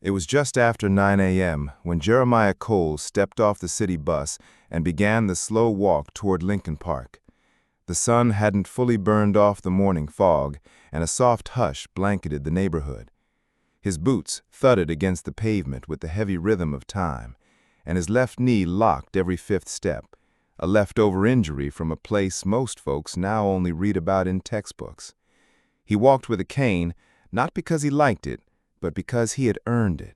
It was just after 9 a.m. when Jeremiah Cole stepped off the city bus and began the slow walk toward Lincoln Park. The sun hadn't fully burned off the morning fog, and a soft hush blanketed the neighborhood. His boots thudded against the pavement with the heavy rhythm of time, and his left knee locked every fifth step, a leftover injury from a place most folks now only read about in textbooks. He walked with a cane, not because he liked it, but because he had earned it.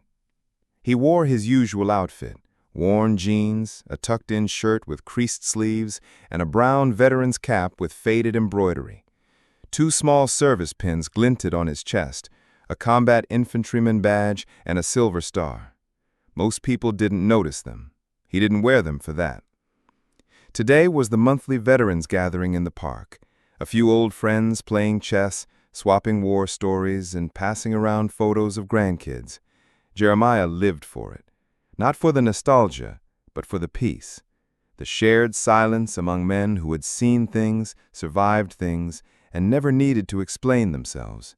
He wore his usual outfit, worn jeans, a tucked-in shirt with creased sleeves, and a brown veteran's cap with faded embroidery. 2 small service pins glinted on his chest, a combat infantryman badge and a silver star. Most people didn't notice them. He didn't wear them for that. Today was the monthly veterans gathering in the park, a few old friends playing chess, swapping war stories, and passing around photos of grandkids. Jeremiah lived for it. Not for the nostalgia, but for the peace. The shared silence among men who had seen things, survived things, and never needed to explain themselves.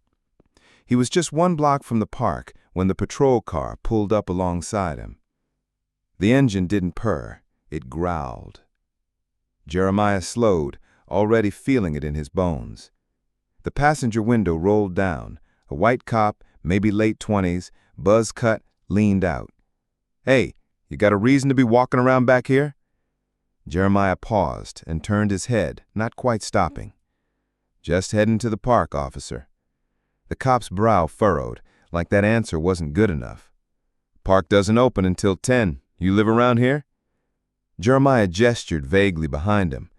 He was just 1 block from the park when the patrol car pulled up alongside him. The engine didn't purr, it growled. Jeremiah slowed, already feeling it in his bones. The passenger window rolled down. A white cop, maybe late 20s, buzz cut, leaned out. "Hey, you got a reason to be walking around back here?" Jeremiah paused and turned his head, not quite stopping. "Just heading to the park, officer." The cop's brow furrowed, like that answer wasn't good enough. "Park doesn't open until 10. You live around here?" Jeremiah gestured vaguely behind him.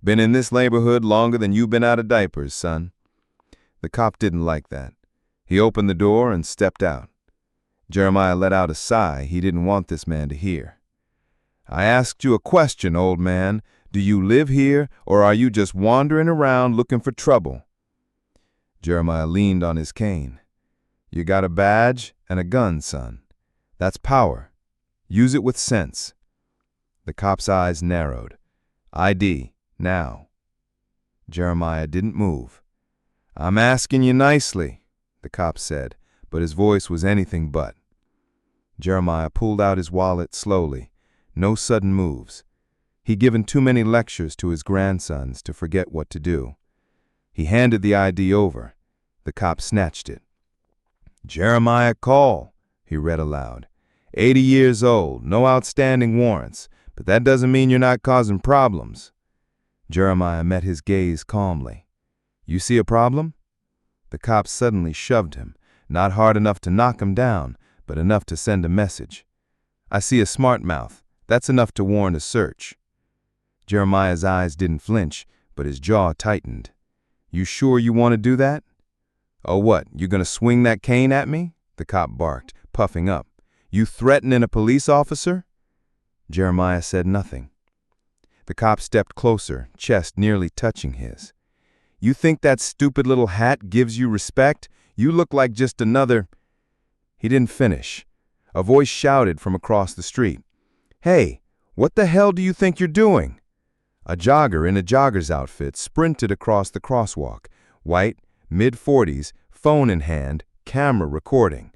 "Been in this neighborhood longer than you've been out of diapers, son." The cop didn't like that. He opened the door and stepped out. Jeremiah let out a sigh he didn't want this man to hear. "I asked you a question, old man. Do you live here, or are you just wandering around looking for trouble?" Jeremiah leaned on his cane. "You got a badge and a gun, son. That's power. Use it with sense." The cop's eyes narrowed. "ID, now." Jeremiah didn't move. "I'm asking you nicely," the cop said, but his voice was anything but. Jeremiah pulled out his wallet slowly. No sudden moves. He'd given too many lectures to his grandsons to forget what to do. He handed the ID over. The cop snatched it. "Jeremiah Cole," he read aloud. 80 years old, no outstanding warrants, but that doesn't mean you're not causing problems." Jeremiah met his gaze calmly. "You see a problem?" The cop suddenly shoved him, not hard enough to knock him down, but enough to send a message. "I see a smart mouth. That's enough to warrant a search." Jeremiah's eyes didn't flinch, but his jaw tightened. "You sure you want to do that?" "Oh, what, you gonna swing that cane at me?" the cop barked, puffing up. "You threatening a police officer?" Jeremiah said nothing. The cop stepped closer, chest nearly touching his. "You think that stupid little hat gives you respect? You look like just another—" He didn't finish. A voice shouted from across the street. "Hey, what the hell do you think you're doing?" A jogger in a jogger's outfit sprinted across the crosswalk, white, mid-40s, phone in hand, camera recording.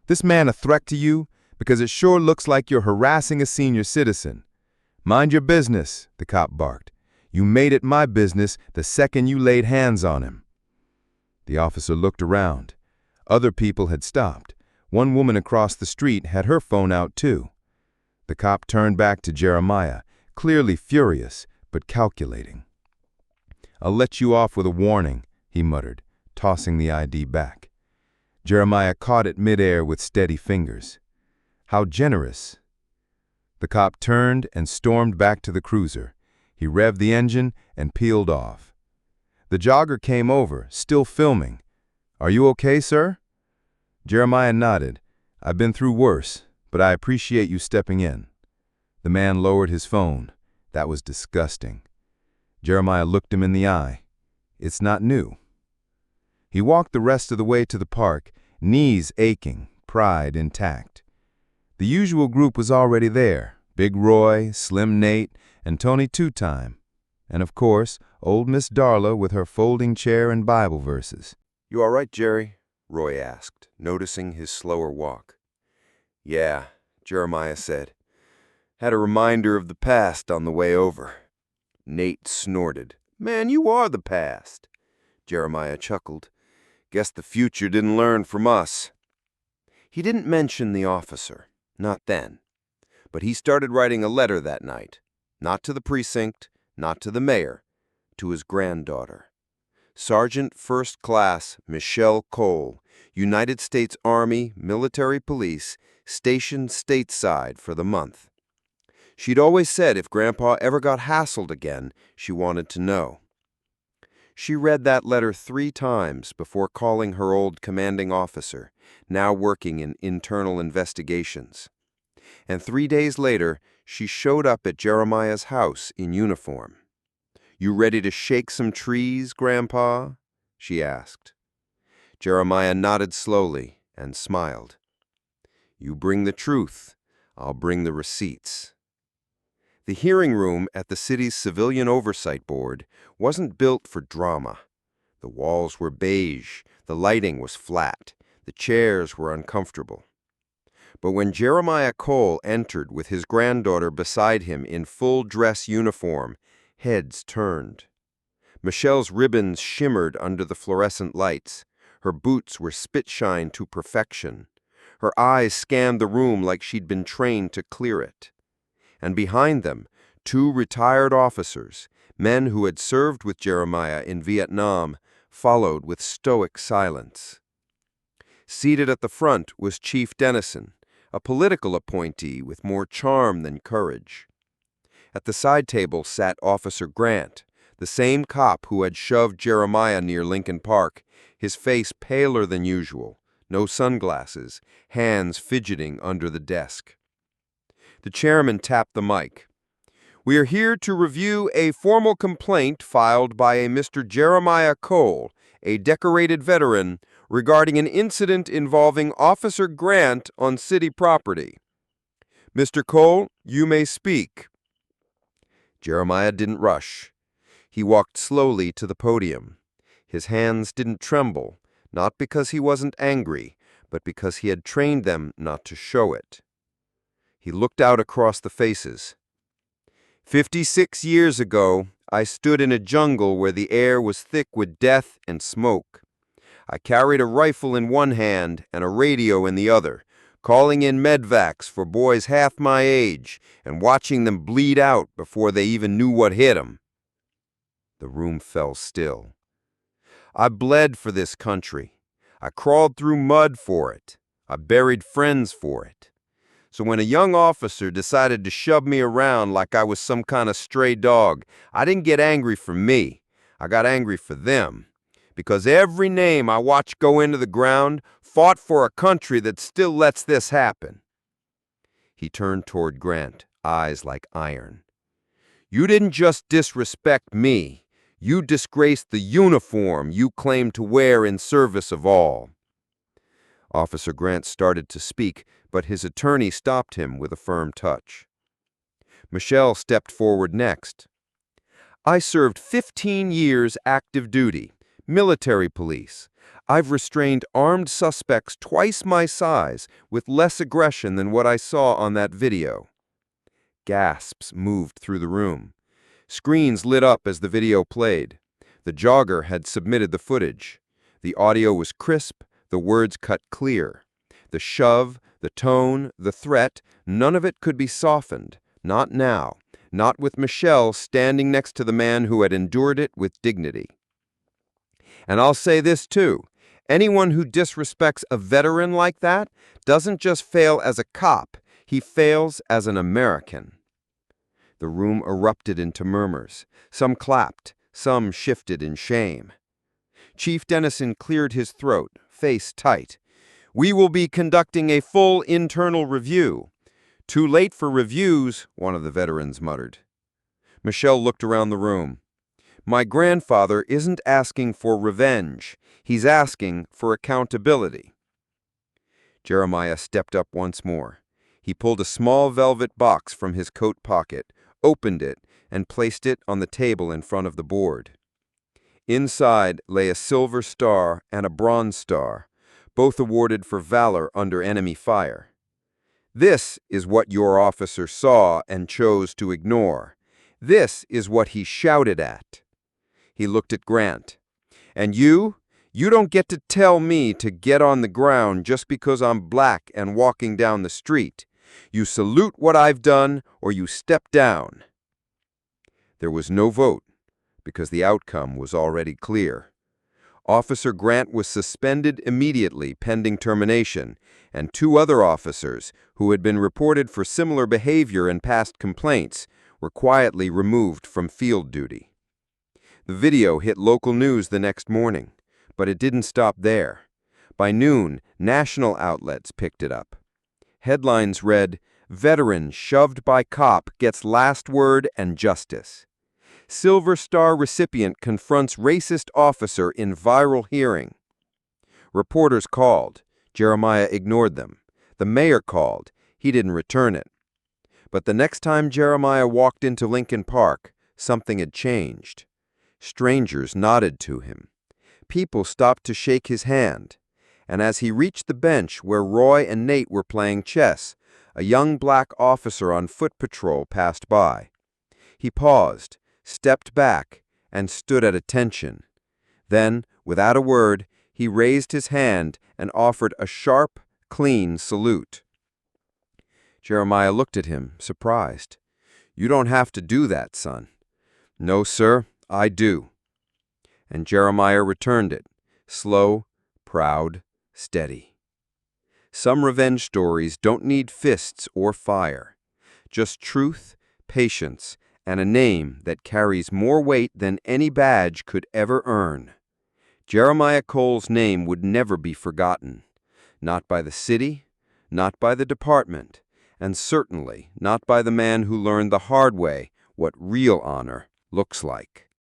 "This man a threat to you? Because it sure looks like you're harassing a senior citizen." "Mind your business," the cop barked. "You made it my business the second you laid hands on him." The officer looked around. Other people had stopped. One woman across the street had her phone out too. The cop turned back to Jeremiah, clearly furious, but calculating. "I'll let you off with a warning," he muttered, tossing the ID back. Jeremiah caught it midair with steady fingers. "How generous." The cop turned and stormed back to the cruiser. He revved the engine and peeled off. The jogger came over, still filming. "Are you okay, sir?" Jeremiah nodded. "I've been through worse, but I appreciate you stepping in." The man lowered his phone. That was disgusting. Jeremiah looked him in the eye. "It's not new." He walked the rest of the way to the park, knees aching, pride intact. The usual group was already there. Big Roy, Slim Nate, and Tony Two-Time. And of course, old Miss Darla with her folding chair and Bible verses. "You all right, Jerry?" Roy asked, noticing his slower walk. Yeah, Jeremiah said. Had a reminder of the past on the way over. Nate snorted. Man, you are the past. Jeremiah chuckled. Guess the future didn't learn from us. He didn't mention the officer. Not then. But he started writing a letter that night. Not to the precinct, not to the mayor, to his granddaughter. Sergeant First Class Michelle Cole, United States Army Military Police, stationed stateside for the month. She'd always said if Grandpa ever got hassled again, she wanted to know. She read that letter 3 times before calling her old commanding officer, now working in internal investigations. And 3 days later, she showed up at Jeremiah's house in uniform. "You ready to shake some trees, Grandpa?" she asked. Jeremiah nodded slowly and smiled. "You bring the truth, I'll bring the receipts." The hearing room at the city's Civilian Oversight Board wasn't built for drama. The walls were beige, the lighting was flat, the chairs were uncomfortable. But when Jeremiah Cole entered with his granddaughter beside him in full dress uniform, heads turned. Michelle's ribbons shimmered under the fluorescent lights. Her boots were spit-shine to perfection. Her eyes scanned the room like she'd been trained to clear it. And behind them, 2 retired officers, men who had served with Jeremiah in Vietnam, followed with stoic silence. Seated at the front was Chief Dennison, a political appointee with more charm than courage. At the side table sat Officer Grant, the same cop who had shoved Jeremiah near Lincoln Park, his face paler than usual, no sunglasses, hands fidgeting under the desk. The chairman tapped the mic. "We are here to review a formal complaint filed by a Mr. Jeremiah Cole, a decorated veteran, regarding an incident involving Officer Grant on city property. Mr. Cole, you may speak." Jeremiah didn't rush. He walked slowly to the podium. His hands didn't tremble, not because he wasn't angry, but because he had trained them not to show it. He looked out across the faces. 56 years ago, I stood in a jungle where the air was thick with death and smoke. I carried a rifle in one hand and a radio in the other, calling in medvacs for boys half my age and watching them bleed out before they even knew what hit them. The room fell still. I bled for this country. I crawled through mud for it. I buried friends for it. So when a young officer decided to shove me around like I was some kind of stray dog, I didn't get angry for me. I got angry for them. Because every name I watched go into the ground fought for a country that still lets this happen. He turned toward Grant, eyes like iron. You didn't just disrespect me. You disgraced the uniform you claimed to wear in service of all. Officer Grant started to speak, but his attorney stopped him with a firm touch. Michelle stepped forward next. I served 15 years active duty, military police. I've restrained armed suspects twice my size with less aggression than what I saw on that video. Gasps moved through the room. Screens lit up as the video played. The jogger had submitted the footage. The audio was crisp, the words cut clear. The shove, the tone, the threat, none of it could be softened. Not now. Not with Michelle standing next to the man who had endured it with dignity. And I'll say this too. Anyone who disrespects a veteran like that doesn't just fail as a cop, he fails as an American. The room erupted into murmurs. Some clapped, some shifted in shame. Chief Dennison cleared his throat, face tight. We will be conducting a full internal review. Too late for reviews, one of the veterans muttered. Michelle looked around the room. My grandfather isn't asking for revenge. He's asking for accountability. Jeremiah stepped up once more. He pulled a small velvet box from his coat pocket, opened it, and placed it on the table in front of the board. Inside lay a silver star and a bronze star, both awarded for valor under enemy fire. This is what your officer saw and chose to ignore. This is what he shouted at. He looked at Grant. And you don't get to tell me to get on the ground just because I'm black and walking down the street. You salute what I've done or you step down. There was no vote because the outcome was already clear. Officer Grant was suspended immediately pending termination, and 2 other officers, who had been reported for similar behavior and past complaints, were quietly removed from field duty. The video hit local news the next morning, but it didn't stop there. By noon, national outlets picked it up. Headlines read, "Veteran shoved by cop gets last word and justice." Silver Star recipient confronts racist officer in viral hearing. Reporters called. Jeremiah ignored them. The mayor called. He didn't return it. But the next time Jeremiah walked into Lincoln Park, something had changed. Strangers nodded to him. People stopped to shake his hand. And as he reached the bench where Roy and Nate were playing chess, a young black officer on foot patrol passed by. He paused, stepped back, and stood at attention. Then, without a word, he raised his hand and offered a sharp, clean salute. Jeremiah looked at him, surprised. "You don't have to do that, son." "No, sir, I do." And Jeremiah returned it, slow, proud, steady. Some revenge stories don't need fists or fire, just truth, patience, and a name that carries more weight than any badge could ever earn. Jeremiah Cole's name would never be forgotten, not by the city, not by the department, and certainly not by the man who learned the hard way what real honor looks like.